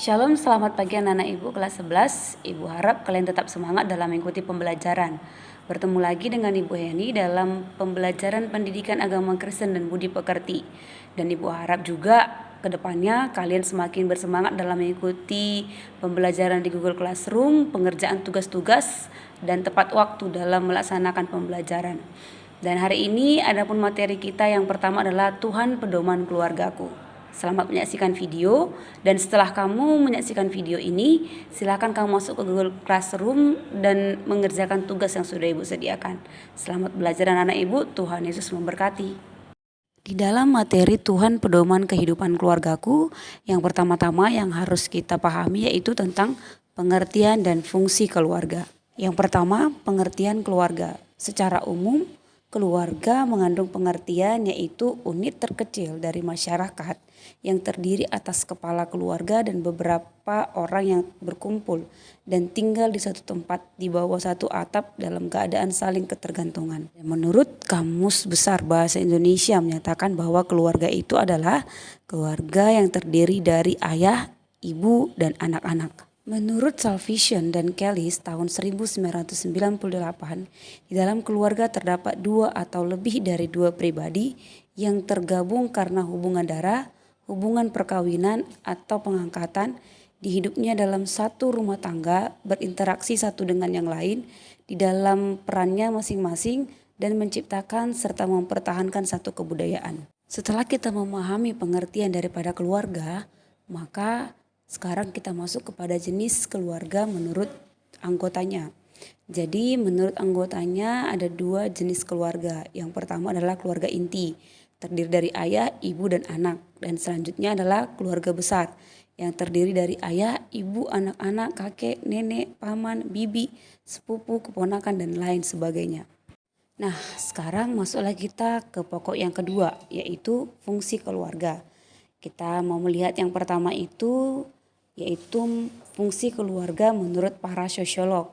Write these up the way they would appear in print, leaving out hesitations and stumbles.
Shalom, selamat pagi anak-anak Ibu kelas 11. Ibu harap kalian tetap semangat dalam mengikuti pembelajaran. Bertemu lagi dengan Ibu Heni dalam pembelajaran pendidikan agama Kristen dan budi pekerti. Dan Ibu harap juga ke depannya kalian semakin bersemangat dalam mengikuti pembelajaran di Google Classroom, pengerjaan tugas-tugas, dan tepat waktu dalam melaksanakan pembelajaran. Dan hari ini adapun materi kita yang pertama adalah Tuhan pedoman keluargaku. Selamat menyaksikan video, dan setelah kamu menyaksikan video ini, silakan kamu masuk ke Google Classroom dan mengerjakan tugas yang sudah Ibu sediakan. Selamat belajar anak-anak Ibu, Tuhan Yesus memberkati. Di dalam materi Tuhan pedoman kehidupan keluargaku, yang pertama-tama yang harus kita pahami yaitu tentang pengertian dan fungsi keluarga. Yang pertama, pengertian keluarga. Secara umum, keluarga mengandung pengertian yaitu unit terkecil dari masyarakat yang terdiri atas kepala keluarga dan beberapa orang yang berkumpul dan tinggal di satu tempat di bawah satu atap dalam keadaan saling ketergantungan. Menurut Kamus Besar Bahasa Indonesia menyatakan bahwa keluarga itu adalah keluarga yang terdiri dari ayah, ibu, dan anak-anak. Menurut Salvation dan Kellis tahun 1998, di dalam keluarga terdapat dua atau lebih dari dua pribadi yang tergabung karena hubungan darah, hubungan perkawinan, atau pengangkatan di hidupnya dalam satu rumah tangga, berinteraksi satu dengan yang lain di dalam perannya masing-masing dan menciptakan serta mempertahankan satu kebudayaan. Setelah kita memahami pengertian daripada keluarga, maka sekarang kita masuk kepada jenis keluarga menurut anggotanya. Jadi menurut anggotanya ada dua jenis keluarga. Yang pertama adalah keluarga inti, terdiri dari ayah, ibu, dan anak. Dan selanjutnya adalah keluarga besar, yang terdiri dari ayah, ibu, anak-anak, kakek, nenek, paman, bibi, sepupu, keponakan, dan lain sebagainya. Nah, sekarang masuklah kita ke pokok yang kedua, yaitu fungsi keluarga. Kita mau melihat yang pertama yaitu fungsi keluarga menurut para sosiolog.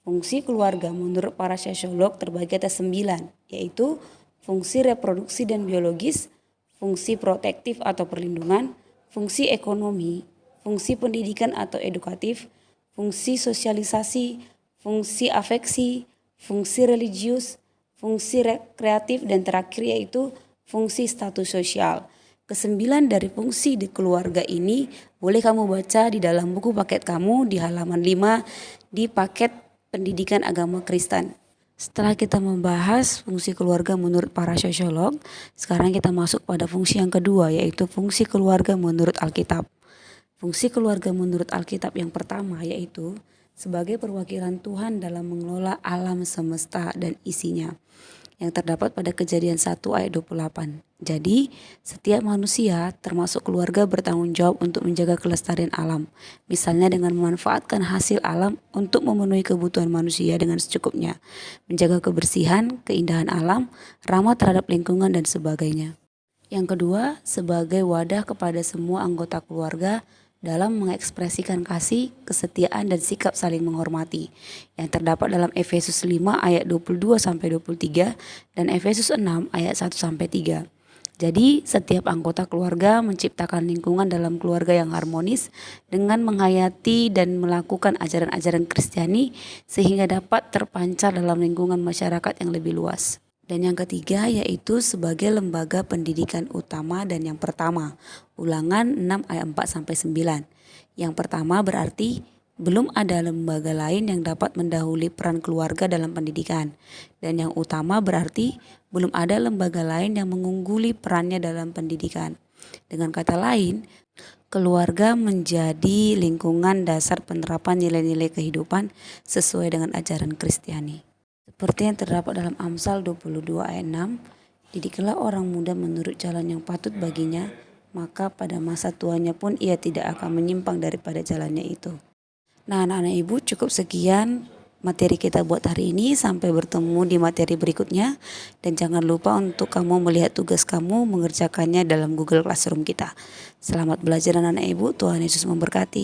Fungsi keluarga menurut para sosiolog terbagi atas 9, yaitu fungsi reproduksi dan biologis, fungsi protektif atau perlindungan, fungsi ekonomi, fungsi pendidikan atau edukatif, fungsi sosialisasi, fungsi afeksi, fungsi religius, fungsi rekreatif, dan terakhir yaitu fungsi status sosial. Kesembilan dari fungsi di keluarga ini boleh kamu baca di dalam buku paket kamu di halaman 5 di paket pendidikan agama Kristen. Setelah kita membahas fungsi keluarga menurut para sosiolog, sekarang kita masuk pada fungsi yang kedua, yaitu fungsi keluarga menurut Alkitab. Fungsi keluarga menurut Alkitab yang pertama yaitu sebagai perwakilan Tuhan dalam mengelola alam semesta dan isinya, yang terdapat pada Kejadian 1 ayat 28. Jadi, setiap manusia termasuk keluarga bertanggung jawab untuk menjaga kelestarian alam. Misalnya dengan memanfaatkan hasil alam untuk memenuhi kebutuhan manusia dengan secukupnya, menjaga kebersihan, keindahan alam, ramah terhadap lingkungan, dan sebagainya. Yang kedua, sebagai wadah kepada semua anggota keluarga dalam mengekspresikan kasih, kesetiaan, dan sikap saling menghormati, yang terdapat dalam Efesus 5 ayat 22-23 dan Efesus 6 ayat 1-3. Jadi setiap anggota keluarga menciptakan lingkungan dalam keluarga yang harmonis dengan menghayati dan melakukan ajaran-ajaran Kristiani sehingga dapat terpancar dalam lingkungan masyarakat yang lebih luas. Dan yang ketiga yaitu sebagai lembaga pendidikan utama dan yang pertama. Ulangan 6 ayat 4-9. Yang pertama berarti belum ada lembaga lain yang dapat mendahului peran keluarga dalam pendidikan. Dan yang utama berarti belum ada lembaga lain yang mengungguli perannya dalam pendidikan. Dengan kata lain, keluarga menjadi lingkungan dasar penerapan nilai-nilai kehidupan sesuai dengan ajaran Kristiani. Seperti yang terdapat dalam Amsal 22 ayat 6, didiklah orang muda menurut jalan yang patut baginya, maka pada masa tuanya pun ia tidak akan menyimpang daripada jalannya itu. Nah, anak-anak Ibu, cukup sekian materi kita buat hari ini. Sampai bertemu di materi berikutnya. Dan jangan lupa untuk kamu melihat tugas kamu mengerjakannya dalam Google Classroom kita. Selamat belajar anak-anak Ibu, Tuhan Yesus memberkati.